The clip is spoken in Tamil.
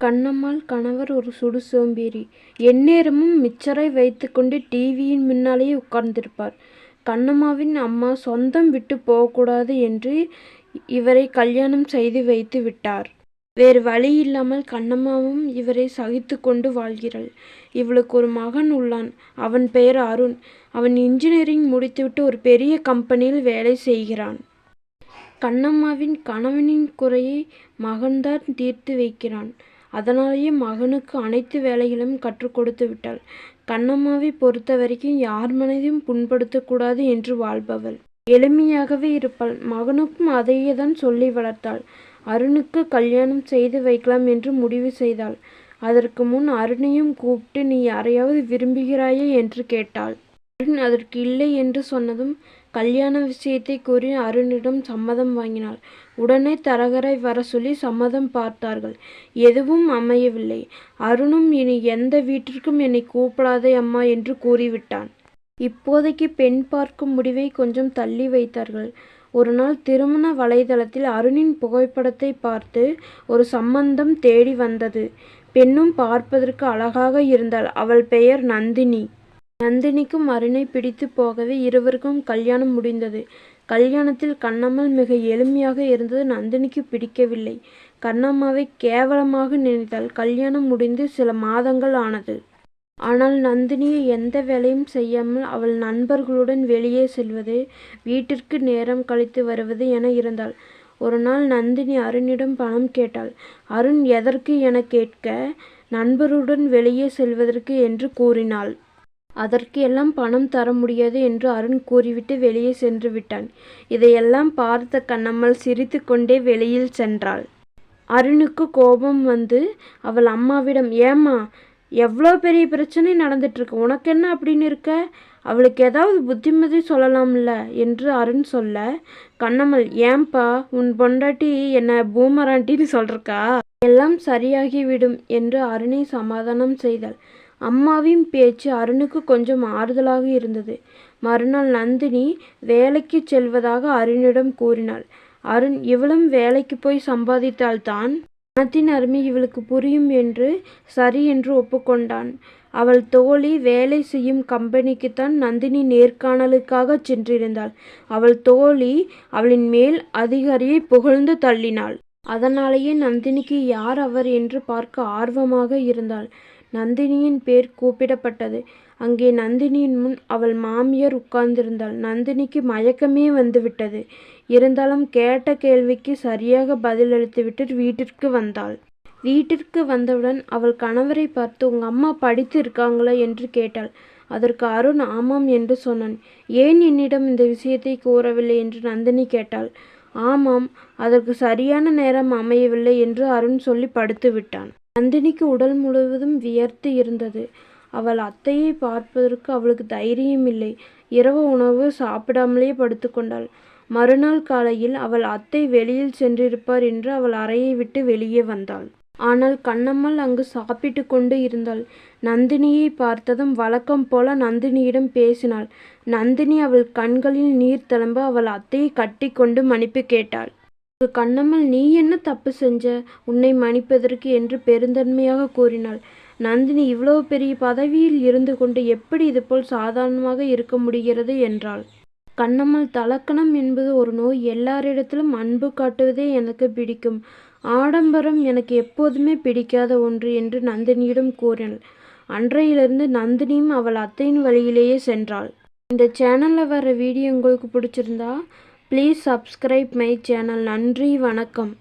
கண்ணம்மாள் கணவர் ஒரு சுடு சோம்பேறி. எந்நேரமும் மிச்சரை வைத்துக்கொண்டு டிவியின் முன்னாலேயே உட்கார்ந்திருப்பார். கண்ணம்மாவின் அம்மா சொந்தம் விட்டு போகக்கூடாது என்று இவரை கல்யாணம் செய்து வைத்து விட்டார். வேறு வழியில்லாமல் கண்ணம்மாவும் இவரை சகித்து கொண்டு வாழ்கிறாள். இவளுக்கு ஒரு மகன் உள்ளான். அவன் பெயர் அருண். அவன் இன்ஜினியரிங் முடித்துவிட்டு ஒரு பெரிய கம்பெனியில் வேலை செய்கிறான். கண்ணம்மாவின் கணவனின் குறையை மகன்தான் தீர்த்து வைக்கிறான். அதனாலேயே மகனுக்கு அனைத்து வேலைகளையும் கற்றுக் கொடுத்து விட்டாள். கண்ணம்மாவை பொறுத்த வரைக்கும் யார் மனதையும் புண்படுத்தக்கூடாது என்று வாழ்பவள். எளிமையாகவே இருப்பாள். மகனுக்கும் அதையே தான் சொல்லி வளர்த்தாள். அருணுக்கு கல்யாணம் செய்து வைக்கலாம் என்று முடிவு செய்தாள். அதற்கு முன் அருணையும் கூப்பிட்டு நீ யாரையாவது விரும்புகிறாயே என்று கேட்டாள். அருண் அதற்கு இல்லை என்று சொன்னதும் கல்யாண விஷயத்தை கூறி அருணிடம் சம்மதம் வாங்கினாள். உடனே தரகரை வர சொல்லி சம்மதம் பார்த்தார்கள். எதுவும் அமையவில்லை. அருணும் இனி எந்த வீட்டிற்கும் என்னை கூப்பிடாதே அம்மா என்று கூறிவிட்டான். இப்போதைக்கு பெண் பார்க்கும் முடிவை கொஞ்சம் தள்ளி வைத்தார்கள். ஒரு நாள் திருமண வலைதளத்தில் அருணின் புகைப்படத்தை பார்த்து ஒரு சம்பந்தம் தேடி வந்தது. பெண்ணும் பார்ப்பதற்கு அழகாக இருந்தாள். அவள் பெயர் நந்தினி. நந்தினிக்கும் அருணை பிடித்து போகவே இருவருக்கும் கல்யாணம் முடிந்தது. கல்யாணத்தில் கண்ணம்மாள் மிக எளிமையாக இருந்தது நந்தினிக்கு பிடிக்கவில்லை. கண்ணம்மாவை கேவலமாக நினைத்தாள். கல்யாணம் முடிந்து சில மாதங்கள் ஆனது. ஆனால் நந்தினியை எந்த வேலையும் செய்யாமல் அவள் நண்பர்களுடன் வெளியே செல்வது, வீட்டிற்கு நேரம் கழித்து வருவது என இருந்தாள். ஒரு நாள் நந்தினி அருணிடம் பணம் கேட்டாள். அருண் எதற்கு என கேட்க, நண்பருடன் வெளியே செல்வதற்கு என்று கூறினாள். அதற்கு எல்லாம் பணம் தர முடியாது என்று அருண் கூறிவிட்டு வெளியே சென்று விட்டான். இதையெல்லாம் பார்த்த கண்ணம்மாள் சிரித்து கொண்டே வெளியில் சென்றாள். அருணுக்கு கோபம் வந்து அவள் அம்மாவிடம் ஏம்மா எவ்வளோ பெரிய பிரச்சனை நடந்துட்டுருக்கு, உனக்கு என்ன அப்படின்னு இருக்க, அவளுக்கு ஏதாவது புத்திமதி சொல்லலாம்ல என்று அருண் சொல்ல, கண்ணம்மாள் ஏன்பா உன் பொண்டாட்டி என்ன பூமராண்டின்னு சொல்றக்கா, எல்லாம் சரியாகிவிடும் என்று அருணை சமாதானம் செய்தாள். அம்மாவின் பேச்சு அருணுக்கு கொஞ்சம் ஆறுதலாக இருந்தது. மறுநாள் நந்தினி வேலைக்கு செல்வதாக அருணிடம் கூறினாள். அருண் இவளும் வேலைக்கு போய் சம்பாதித்தால்தான் பணத்தின் அருமை இவளுக்கு புரியும் என்று சரி என்று ஒப்புக்கொண்டான். அவள் தோழி வேலை செய்யும் கம்பெனிக்குத்தான் நந்தினி நேர்காணலுக்காக சென்றிருந்தாள். அவள் தோழி அவளின் மேல் அதிகாரியை புகழ்ந்து தள்ளினாள். அதனாலேயே நந்தினிக்கு யார் அவர் என்று பார்க்க ஆர்வமாக இருந்தாள். நந்தினியின் பேர் கூப்பிடப்பட்டது. அங்கே நந்தினியின் முன் அவள் மாமியார் உட்கார்ந்திருந்தாள். நந்தினிக்கு மயக்கமே வந்துவிட்டது. இருந்தாலும் கேட்ட கேள்விக்கு சரியாக பதிலளித்துவிட்டு வீட்டிற்கு வந்தாள். வீட்டிற்கு வந்தவுடன் அவள் கணவரை பார்த்து உங்க அம்மா படித்து இருக்காங்களா என்று கேட்டாள். அதற்கு அருண் ஆமாம் என்று சொன்னான். ஏன் என்னிடம் இந்த விஷயத்தை கூறவில்லை என்று நந்தினி கேட்டாள். ஆமாம், அதற்கு சரியான நேரம் அமையவில்லை என்று அருண் சொல்லி படுத்து விட்டான். நந்தினிக்கு உடல் முழுவதும் வியர்த்து இருந்தது. அவள் அத்தையை பார்ப்பதற்கு அவளுக்கு தைரியம் இல்லை. இரவு உணவு சாப்பிடாமலே படுத்து கொண்டாள். மறுநாள் காலையில் அவள் அத்தை வெளியில் சென்றிருப்பார் என்று அவள் அறையை விட்டு வெளியே வந்தாள். ஆனால் கண்ணம்மாள் அங்கு சாப்பிட்டு கொண்டு இருந்தாள். நந்தினியை பார்த்ததும் வழக்கம் போல நந்தினியிடம் பேசினாள். நந்தினி அவள் கண்களில் நீர் தழும்ப அவள் அத்தையை கட்டி கொண்டு மன்னிப்பு கேட்டாள். கண்ணம்மாள் நீ என்ன தப்பு செஞ்ச உன்னை மன்னிப்பதற்கு என்று பெருந்தன்மையாக கூறினாள். நந்தினி இவ்வளவு பெரிய பதவியில் இருந்து கொண்டு எப்படி இதுபோல் சாதாரணமாக இருக்க முடிகிறது என்றாள். கண்ணம்மாள் தலக்கணம் என்பது ஒரு நோய். எல்லாரிடத்திலும் அன்பு காட்டுவதே எனக்கு பிடிக்கும். ஆடம்பரம் எனக்கு எப்போதுமே பிடிக்காத ஒன்று என்று நந்தினியிடம் கூறினாள். அன்றையிலிருந்து நந்தினியும் அவள் அத்தையின் வழியிலேயே சென்றாள். இந்த சேனலில் வர வீடியோ உங்களுக்கு பிடிச்சிருந்தா ப்ளீஸ் சப்ஸ்கிரைப் மை சேனல். நன்றி, வணக்கம்.